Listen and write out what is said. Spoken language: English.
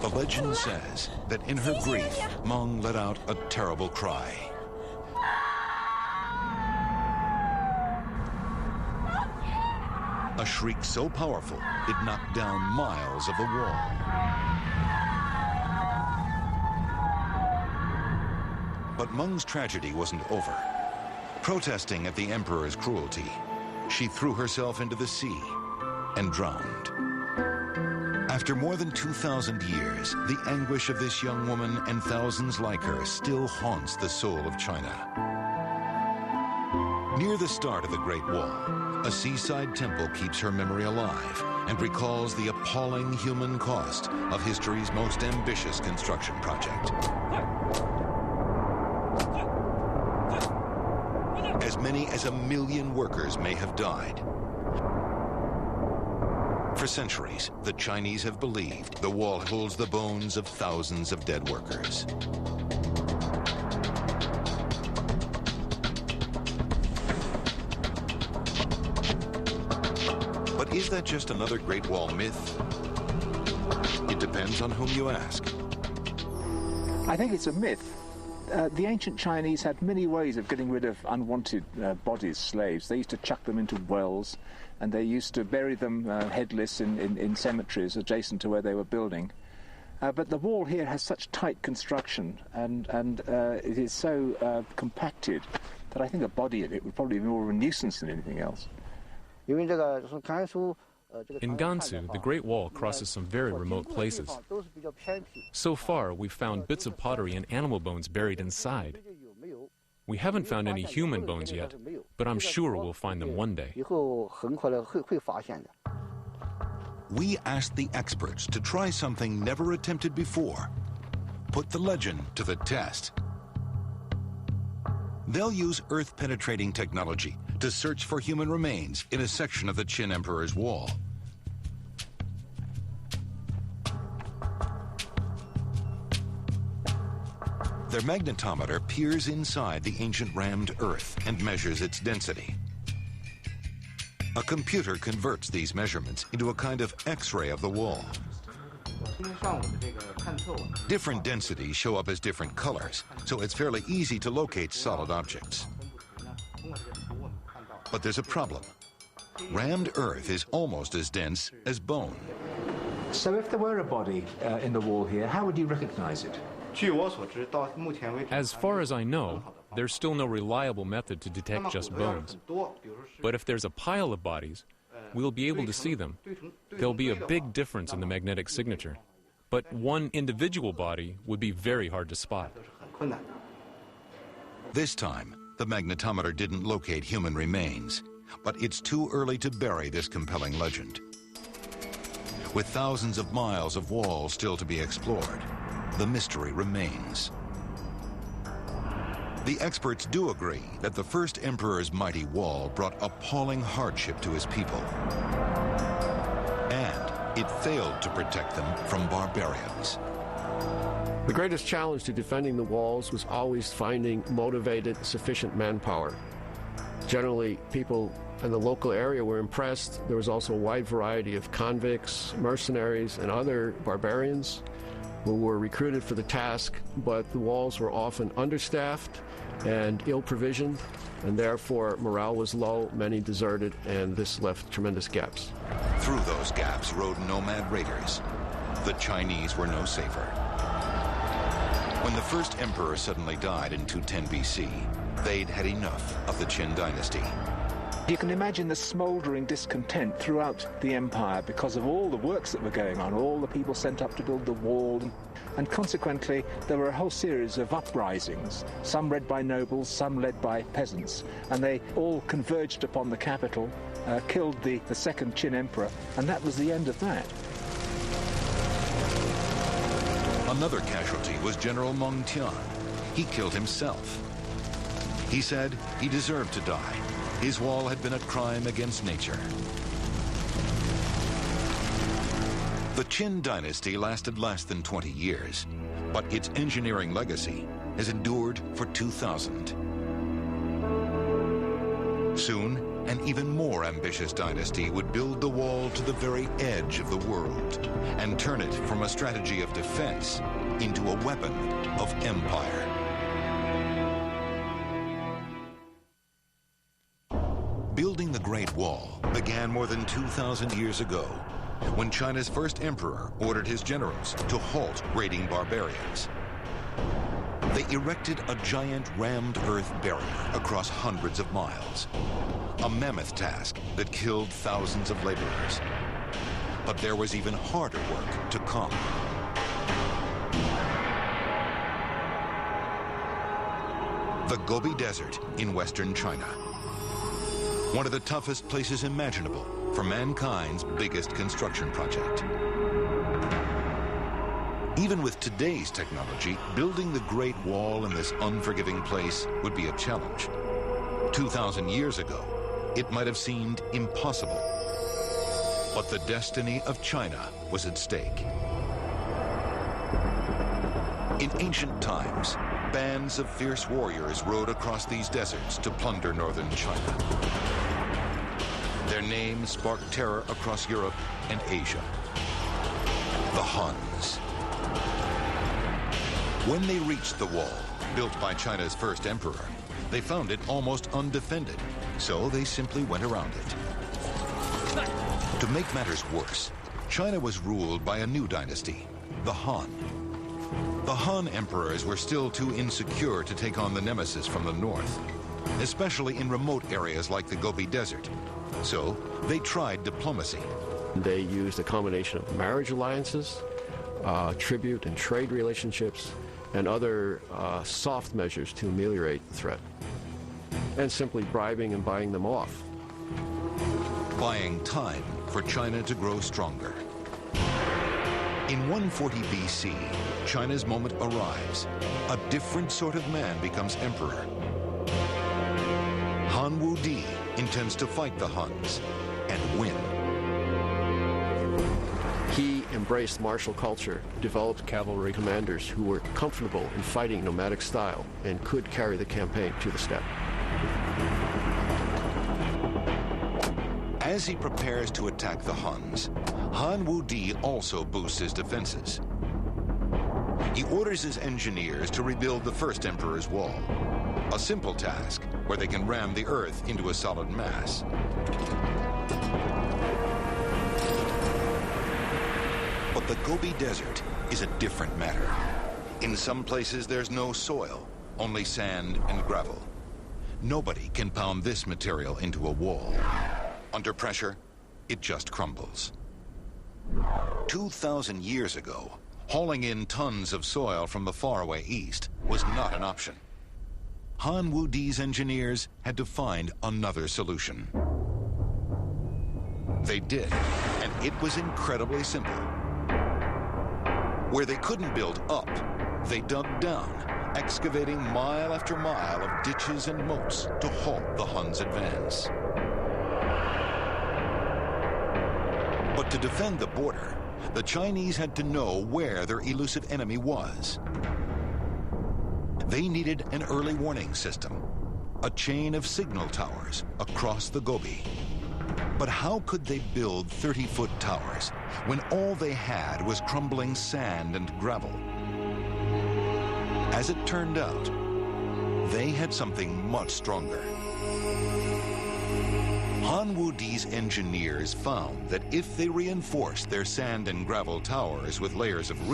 The legend says that in her grief, Meng let out a terrible cry. A shriek so powerful, it knocked down miles of the wall. But Meng's tragedy wasn't over. Protesting at the emperor's cruelty, she threw herself into the sea and drowned. After more than 2,000 years, the anguish of this young woman and thousands like her still haunts the soul of China. Near the start of the Great Wall, a seaside temple keeps her memory alive and recalls the appalling human cost of history's most ambitious construction project. As many as 1 million workers may have died. For centuries, the Chinese have believed the wall holds the bones of thousands of dead workers. But is that just another Great Wall myth? It depends on whom you ask. I think it's a myth. The ancient Chinese had many ways of getting rid of unwanted bodies, slaves. They used to chuck them into wells, and they used to bury them headless in cemeteries adjacent to where they were building. But the wall here has such tight construction, and it is so compacted that I think a body in it would probably be more of a nuisance than anything else. In Gansu, the Great Wall crosses some very remote places. So far, we've found bits of pottery and animal bones buried inside. We haven't found any human bones yet, but I'm sure we'll find them one day. We asked the experts to try something never attempted before. Put the legend to the test. They'll use earth-penetrating technology to search for human remains in a section of the Qin Emperor's wall. Their magnetometer peers inside the ancient rammed earth and measures its density. A computer converts these measurements into a kind of X-ray of the wall. Different densities show up as different colors, so it's fairly easy to locate solid objects. But there's a problem. Rammed earth is almost as dense as bone. So if there were a body in the wall here, how would you recognize it? As far as I know, there's still no reliable method to detect just bones. But if there's a pile of bodies, we'll be able to see them. There'll be a big difference in the magnetic signature. But one individual body would be very hard to spot. This time, the magnetometer didn't locate human remains, but it's too early to bury this compelling legend. With thousands of miles of wall still to be explored, the mystery remains. The experts do agree that the first emperor's mighty wall brought appalling hardship to his people. And it failed to protect them from barbarians. The greatest challenge to defending the walls was always finding motivated, sufficient manpower. Generally, people in the local area were impressed. There was also a wide variety of convicts, mercenaries, and other barbarians who were recruited for the task, but the walls were often understaffed and ill-provisioned, and therefore morale was low, many deserted, and this left tremendous gaps. Through those gaps rode nomad raiders. The Chinese were no safer. When the first emperor suddenly died in 210 BC, they'd had enough of the Qin dynasty. You can imagine the smouldering discontent throughout the empire because of all the works that were going on, all the people sent up to build the wall, and consequently there were a whole series of uprisings, some led by nobles, some led by peasants, and they all converged upon the capital, killed the second Qin emperor, and that was the end of that. Another casualty was General Meng Tian. He killed himself. He said he deserved to die. His wall had been a crime against nature. The Qin dynasty lasted less than 20 years, but its engineering legacy has endured for 2,000. Soon, an even more ambitious dynasty would build the wall to the very edge of the world and turn it from a strategy of defense into a weapon of empire. Building the Great Wall began more than 2,000 years ago, when China's first emperor ordered his generals to halt raiding barbarians. They erected a giant rammed earth barrier across hundreds of miles, a mammoth task that killed thousands of laborers. But there was even harder work to come. The Gobi Desert in western China. One of the toughest places imaginable for mankind's biggest construction project. Even with today's technology, building the Great Wall in this unforgiving place would be a challenge. 2,000 years ago, it might have seemed impossible. But the destiny of China was at stake. In ancient times, bands of fierce warriors rode across these deserts to plunder northern China. Their names sparked terror across Europe and Asia. The Huns. When they reached the wall, built by China's first emperor, they found it almost undefended, so they simply went around it. To make matters worse, China was ruled by a new dynasty, the Han. The Han emperors were still too insecure to take on the nemesis from the north, especially in remote areas like the Gobi Desert. So they tried diplomacy. They used a combination of marriage alliances, tribute and trade relationships, and other soft measures to ameliorate the threat, and simply bribing and buying them off. Buying time for China to grow stronger. In 140 BC, China's moment arrives. A different sort of man becomes emperor. Han Wudi intends to fight the Huns and win. He embraced martial culture, developed cavalry commanders who were comfortable in fighting nomadic style and could carry the campaign to the steppe. As he prepares to attack the Huns, Han Wudi also boosts his defenses. He orders his engineers to rebuild the first emperor's wall, a simple task where they can ram the earth into a solid mass. But the Gobi Desert is a different matter. In some places there's no soil, only sand and gravel. Nobody can pound this material into a wall. Under pressure, it just crumbles. 2,000 years ago, hauling in tons of soil from the faraway east was not an option. Han Wudi's engineers had to find another solution. They did, and it was incredibly simple. Where they couldn't build up, they dug down, excavating mile after mile of ditches and moats to halt the Huns' advance. But to defend the border, the Chinese had to know where their elusive enemy was. They needed an early warning system, a chain of signal towers across the Gobi. But how could they build 30-foot towers when all they had was crumbling sand and gravel? As it turned out, they had something much stronger. Han Wudi's engineers found that if they reinforced their sand and gravel towers with layers of